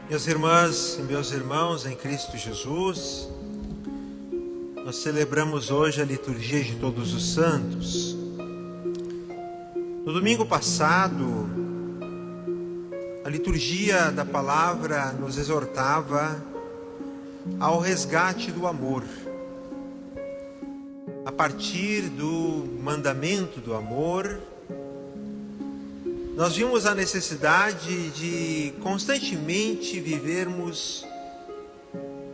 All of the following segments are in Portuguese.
Minhas irmãs e meus irmãos em Cristo Jesus, nós celebramos hoje a liturgia de Todos os Santos. No domingo passado, a liturgia da palavra nos exortava ao resgate do amor. A partir do mandamento do amor, nós vimos a necessidade de constantemente vivermos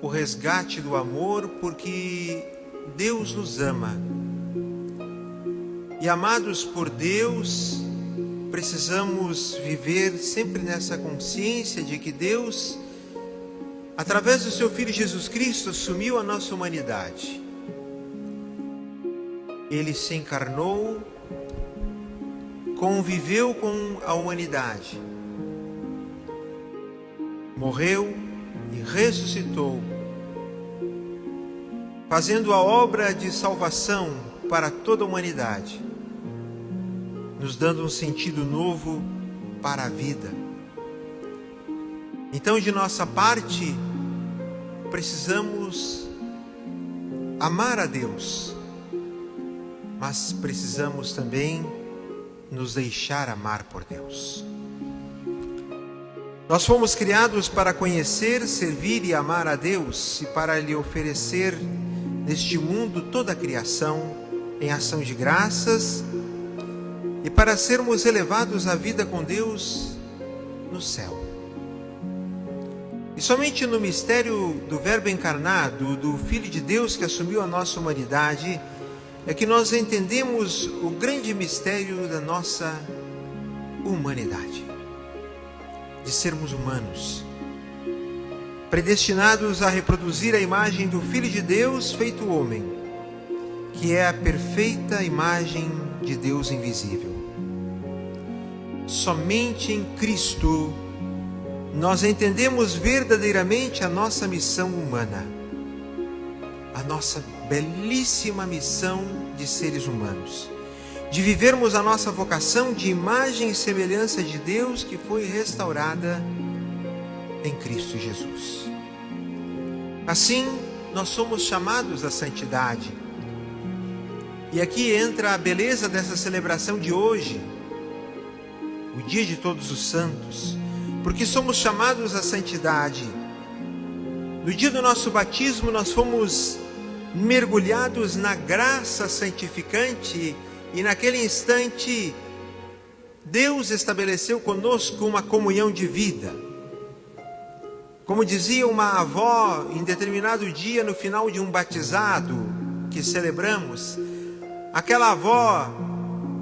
o resgate do amor, porque Deus nos ama. E amados por Deus, precisamos viver sempre nessa consciência de que Deus, através do seu Filho Jesus Cristo, assumiu a nossa humanidade. Ele se encarnou, conviveu com a humanidade, morreu e ressuscitou, fazendo a obra de salvação para toda a humanidade, nos dando um sentido novo para a vida. Então, de nossa parte, precisamos amar a Deus, mas precisamos também nos deixar amar por Deus. Nós fomos criados para conhecer, servir e amar a Deus e para lhe oferecer neste mundo toda a criação em ação de graças e para sermos elevados à vida com Deus no céu. E somente no mistério do Verbo encarnado, do Filho de Deus que assumiu a nossa humanidade, é que nós entendemos o grande mistério da nossa humanidade, de sermos humanos, predestinados a reproduzir a imagem do Filho de Deus feito homem, que é a perfeita imagem de Deus invisível. Somente em Cristo nós entendemos verdadeiramente a nossa missão humana, a nossa belíssima missão de seres humanos, de vivermos a nossa vocação de imagem e semelhança de Deus que foi restaurada em Cristo Jesus. Assim, nós somos chamados à santidade. E aqui entra a beleza dessa celebração de hoje, o dia de Todos os Santos, porque somos chamados à santidade. No dia do nosso batismo, nós fomos mergulhados na graça santificante e naquele instante Deus estabeleceu conosco uma comunhão de vida. Como dizia uma avó em determinado dia no final de um batizado que celebramos, aquela avó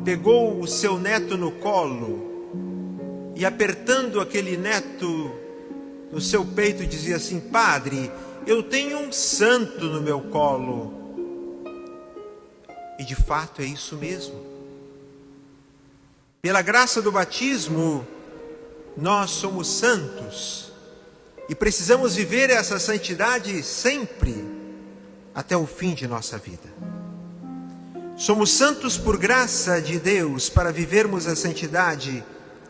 pegou o seu neto no colo e apertando aquele neto no seu peito dizia assim: "Padre, eu tenho um santo no meu colo." E de fato é isso mesmo. Pela graça do batismo, nós somos santos e precisamos viver essa santidade sempre, até o fim de nossa vida. Somos santos por graça de Deus para vivermos a santidade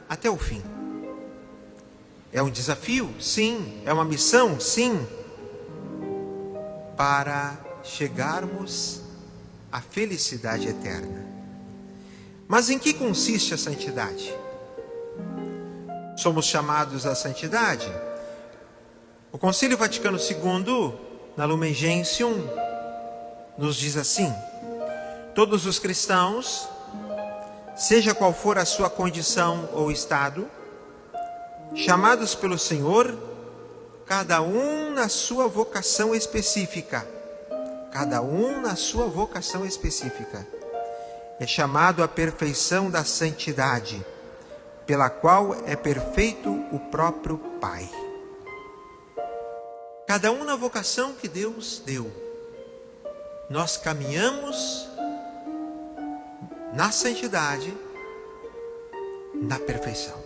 até o fim. É um desafio? Sim. É uma missão? Sim. Para chegarmos à felicidade eterna. Mas em que consiste a santidade? Somos chamados à santidade. O Concílio Vaticano II, na Lumen Gentium, nos diz assim: todos os cristãos, seja qual for a sua condição ou estado, chamados pelo Senhor, cada um na sua vocação específica, é chamado à perfeição da santidade, pela qual é perfeito o próprio Pai. Cada um na vocação que Deus deu. Nós caminhamos na santidade, na perfeição.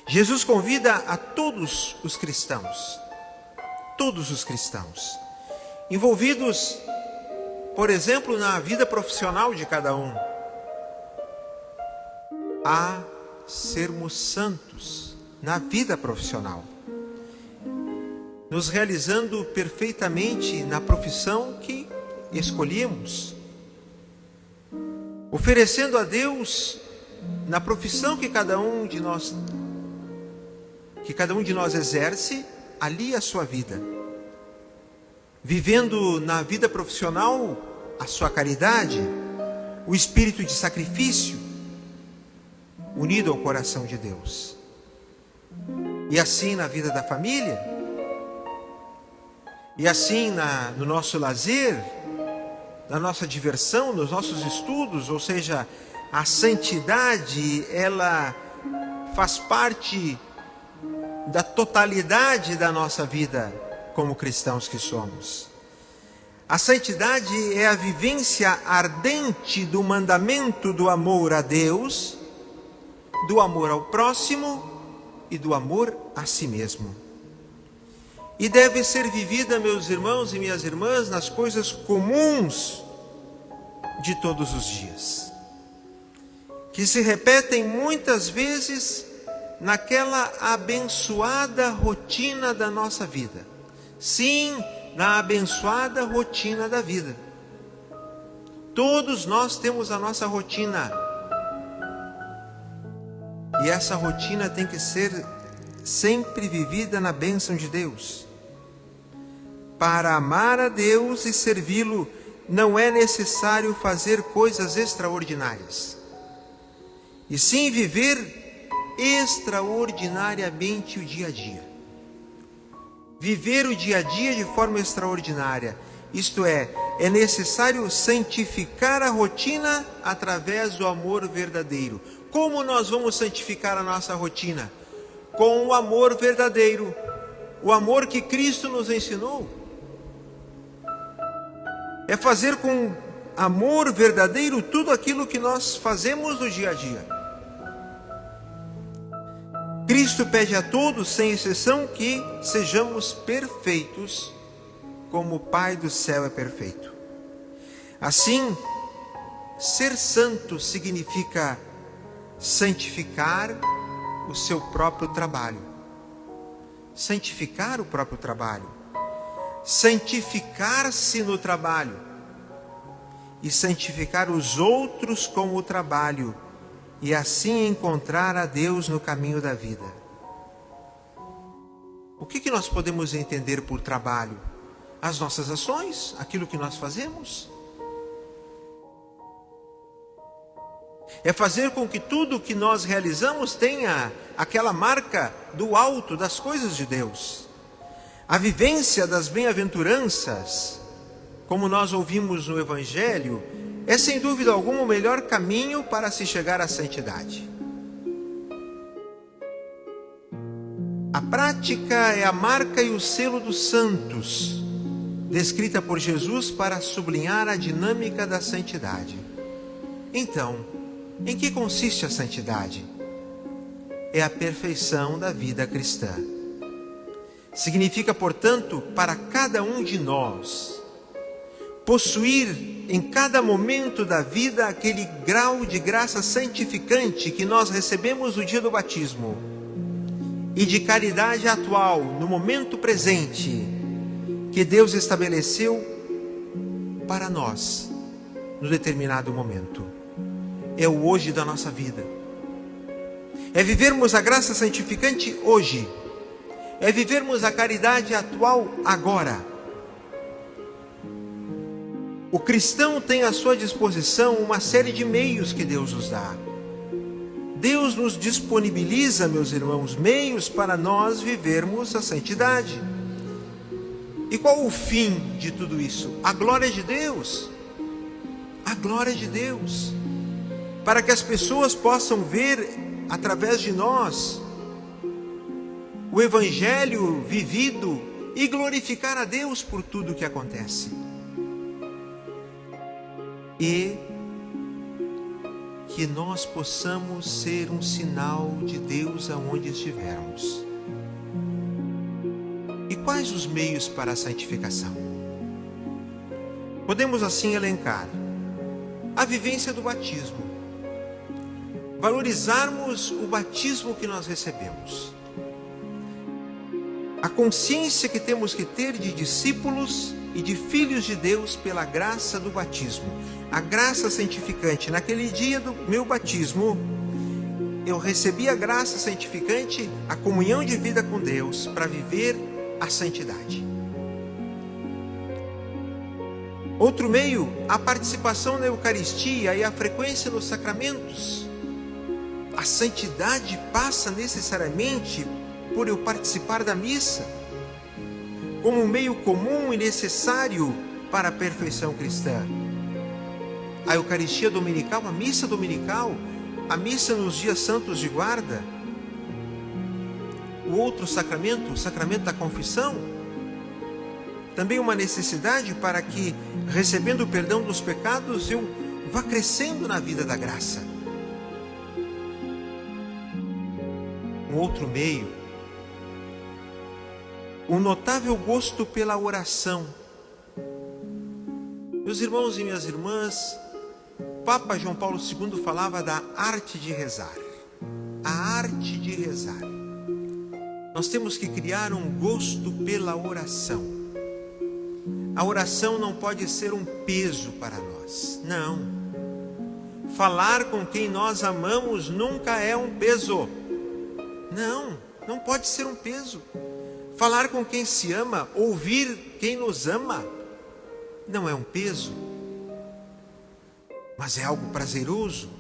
Jesus convida a todos os cristãos, envolvidos, por exemplo, na vida profissional de cada um, a sermos santos na vida profissional. nos realizando perfeitamente na profissão que escolhemos, oferecendo a Deus na profissão que cada um de nós exerce, ali a sua vida, vivendo na vida profissional a sua caridade, o espírito de sacrifício unido ao coração de Deus. E assim na vida da família, e assim no nosso lazer, na nossa diversão, nos nossos estudos, ou seja, a santidade, ela faz parte da totalidade da nossa vida como cristãos que somos. A santidade é a vivência ardente do mandamento do amor a Deus, do amor ao próximo e do amor a si mesmo. E deve ser vivida, meus irmãos e minhas irmãs, nas coisas comuns de todos os dias, que se repetem muitas vezes naquela abençoada rotina da nossa vida. Sim, na abençoada rotina da vida. Todos nós temos a nossa rotina. E essa rotina tem que ser sempre vivida na bênção de Deus. Para amar a Deus e servi-lo, não é necessário fazer coisas extraordinárias, e sim viver extraordinariamente o dia a dia. Viver o dia a dia de forma extraordinária, isto é necessário santificar a rotina através do amor verdadeiro. Como nós vamos santificar a nossa rotina? Com o amor verdadeiro, o amor que Cristo nos ensinou. É fazer com amor verdadeiro tudo aquilo que nós fazemos no dia a dia. Cristo pede a todos, sem exceção, que sejamos perfeitos, como o Pai do céu é perfeito. Assim, ser santo significa santificar o seu próprio trabalho. Santificar o próprio trabalho. Santificar-se no trabalho. E santificar os outros com o trabalho. E assim encontrar a Deus no caminho da vida. O que nós podemos entender por trabalho? As nossas ações, aquilo que nós fazemos. É fazer com que tudo que nós realizamos tenha aquela marca do alto, das coisas de Deus. A vivência das bem-aventuranças, como nós ouvimos no Evangelho, é sem dúvida alguma o melhor caminho para se chegar à santidade. A prática é a marca e o selo dos santos, descrita por Jesus para sublinhar a dinâmica da santidade. Então, em que consiste a santidade? É a perfeição da vida cristã. Significa, portanto, para cada um de nós, possuir em cada momento da vida aquele grau de graça santificante que nós recebemos no dia do batismo e de caridade atual, no momento presente, que Deus estabeleceu para nós, no determinado momento. É o hoje da nossa vida. É vivermos a graça santificante hoje. É vivermos a caridade atual agora. O cristão tem à sua disposição uma série de meios que Deus nos dá. Deus nos disponibiliza, meus irmãos, meios para nós vivermos a santidade. E qual o fim de tudo isso? A glória de Deus. A glória de Deus. Para que as pessoas possam ver, através de nós, o Evangelho vivido e glorificar a Deus por tudo o que acontece. E que nós possamos ser um sinal de Deus aonde estivermos. E quais os meios para a santificação? Podemos assim elencar a vivência do batismo, valorizarmos o batismo que nós recebemos, A consciência que temos que ter de discípulos e de filhos de Deus pela graça do batismo. A graça santificante. Naquele dia do meu batismo, eu recebi a graça santificante, a comunhão de vida com Deus, para viver a santidade. Outro meio, a participação na Eucaristia e a frequência nos sacramentos. A santidade passa necessariamente por eu participar da missa, como um meio comum e necessário para a perfeição cristã. A Eucaristia dominical, a missa dominical, a missa nos dias santos de guarda, o outro sacramento, o sacramento da confissão, também uma necessidade para que, recebendo o perdão dos pecados, eu vá crescendo na vida da graça. Um outro meio, um notável gosto pela oração. Meus irmãos e minhas irmãs, Papa João Paulo II falava da arte de rezar. A arte de rezar. Nós temos que criar um gosto pela oração. A oração não pode ser um peso para nós. Não. Falar com quem nós amamos nunca é um peso. Não pode ser um peso. Falar com quem se ama, ouvir quem nos ama, não é um peso, mas é algo prazeroso.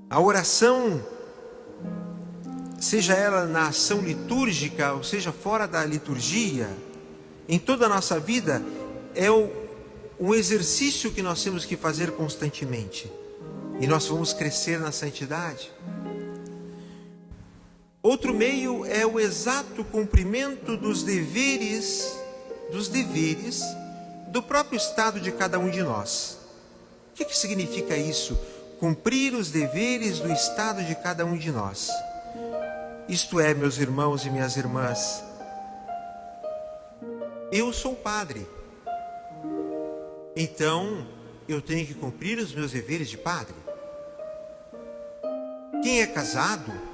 A oração, seja ela na ação litúrgica, ou seja fora da liturgia, em toda a nossa vida, é um exercício que nós temos que fazer constantemente. E nós vamos crescer na santidade. Outro meio é o exato cumprimento dos deveres do próprio estado de cada um de nós. O que significa isso? Cumprir os deveres do estado de cada um de nós. Isto é, meus irmãos e minhas irmãs, eu sou padre, então eu tenho que cumprir os meus deveres de padre. Quem é casado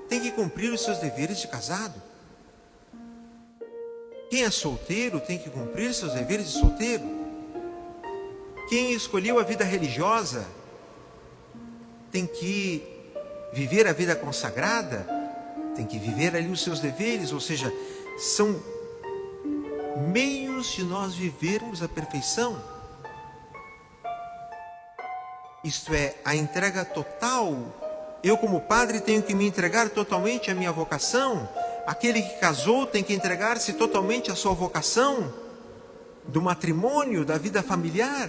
tem que cumprir os seus deveres de casado. Quem é solteiro tem que cumprir seus deveres de solteiro. Quem escolheu a vida religiosa tem que viver a vida consagrada, tem que viver ali os seus deveres, ou seja, são meios de nós vivermos a perfeição. Isto é, a entrega total. Eu, como padre, tenho que me entregar totalmente à minha vocação. Aquele que casou tem que entregar-se totalmente à sua vocação do matrimônio, da vida familiar.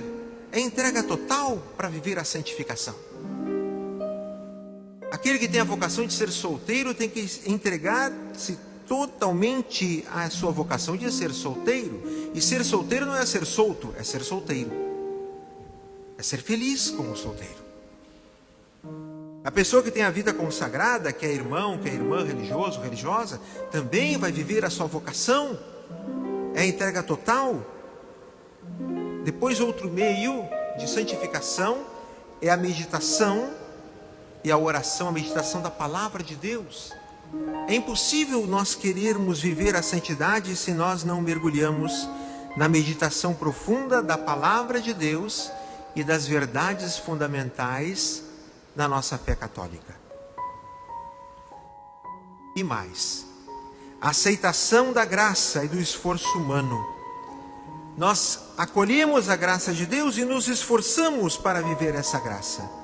É entrega total para viver a santificação. Aquele que tem a vocação de ser solteiro tem que entregar-se totalmente à sua vocação de ser solteiro. E ser solteiro não é ser solto, é ser solteiro. É ser feliz como solteiro. A pessoa que tem a vida consagrada, que é irmão, que é irmã, religioso, religiosa, também vai viver a sua vocação. É a entrega total. Depois, outro meio de santificação é a meditação e a oração, a meditação da palavra de Deus. É impossível nós querermos viver a santidade se nós não mergulhamos na meditação profunda da palavra de Deus e das verdades fundamentais da nossa fé católica. E mais, a aceitação da graça e do esforço humano. Nós acolhemos a graça de Deus e nos esforçamos para viver essa graça.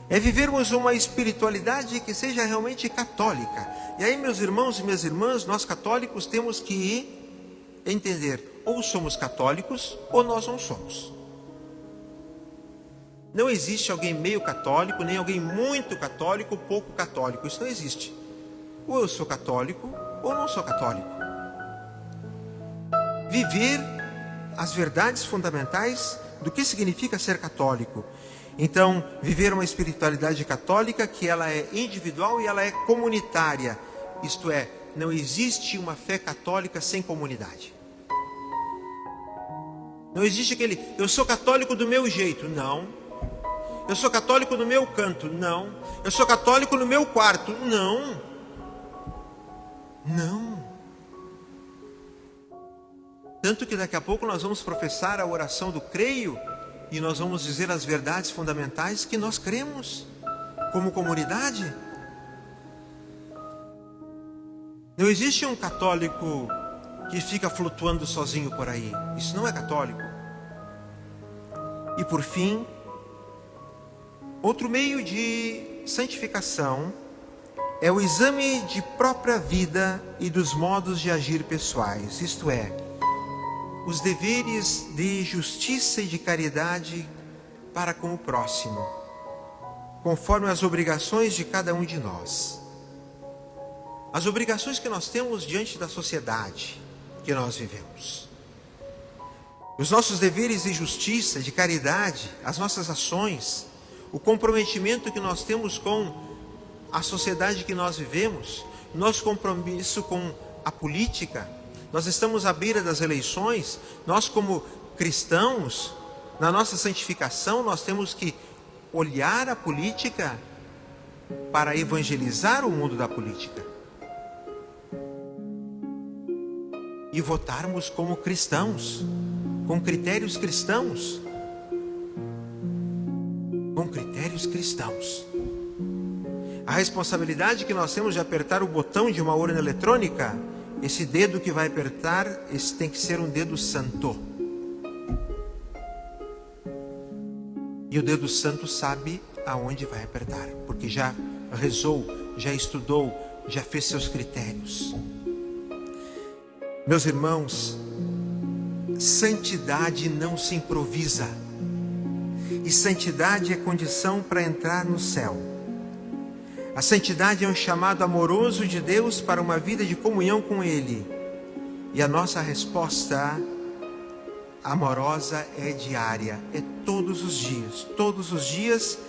É vivermos uma espiritualidade que seja realmente católica. E aí, meus irmãos e minhas irmãs, nós católicos temos que entender, ou somos católicos ou nós não somos. Não existe alguém meio católico, nem alguém muito católico ou pouco católico. Isso não existe. Ou eu sou católico, ou não sou católico. Viver as verdades fundamentais do que significa ser católico. Então, viver uma espiritualidade católica que ela é individual e ela é comunitária. Isto é, não existe uma fé católica sem comunidade. Não existe aquele, eu sou católico do meu jeito. Não. Eu sou católico no meu canto. Não. Eu sou católico no meu quarto. Não. Não. Tanto que daqui a pouco nós vamos professar a oração do creio e nós vamos dizer as verdades fundamentais que nós cremos como comunidade. Não existe um católico que fica flutuando sozinho por aí. Isso não é católico. E por fim, outro meio de santificação é o exame de própria vida e dos modos de agir pessoais, isto é, os deveres de justiça e de caridade para com o próximo, conforme as obrigações de cada um de nós. As obrigações que nós temos diante da sociedade que nós vivemos. Os nossos deveres de justiça, de caridade, as nossas ações, o comprometimento que nós temos com a sociedade que nós vivemos, nosso compromisso com a política. Nós estamos à beira das eleições, nós como cristãos, na nossa santificação, nós temos que olhar a política para evangelizar o mundo da política. E votarmos como cristãos, com critérios cristãos. Com critérios cristãos. A responsabilidade que nós temos de apertar o botão de uma urna eletrônica, esse dedo que vai apertar, esse tem que ser um dedo santo. E o dedo santo sabe aonde vai apertar, porque já rezou, já estudou, já fez seus critérios. Meus irmãos, santidade não se improvisa. E santidade é condição para entrar no céu. A santidade é um chamado amoroso de Deus para uma vida de comunhão com Ele. E a nossa resposta amorosa é diária, é todos os dias. Todos os dias,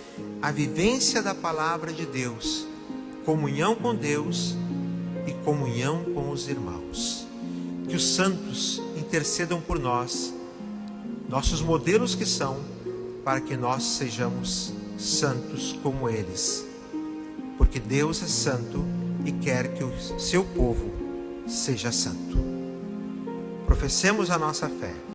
a vivência da palavra de Deus, comunhão com Deus e comunhão com os irmãos. Que os santos intercedam por nós, nossos modelos que são, para que nós sejamos santos como eles. Porque Deus é santo e quer que o seu povo seja santo. Professemos a nossa fé.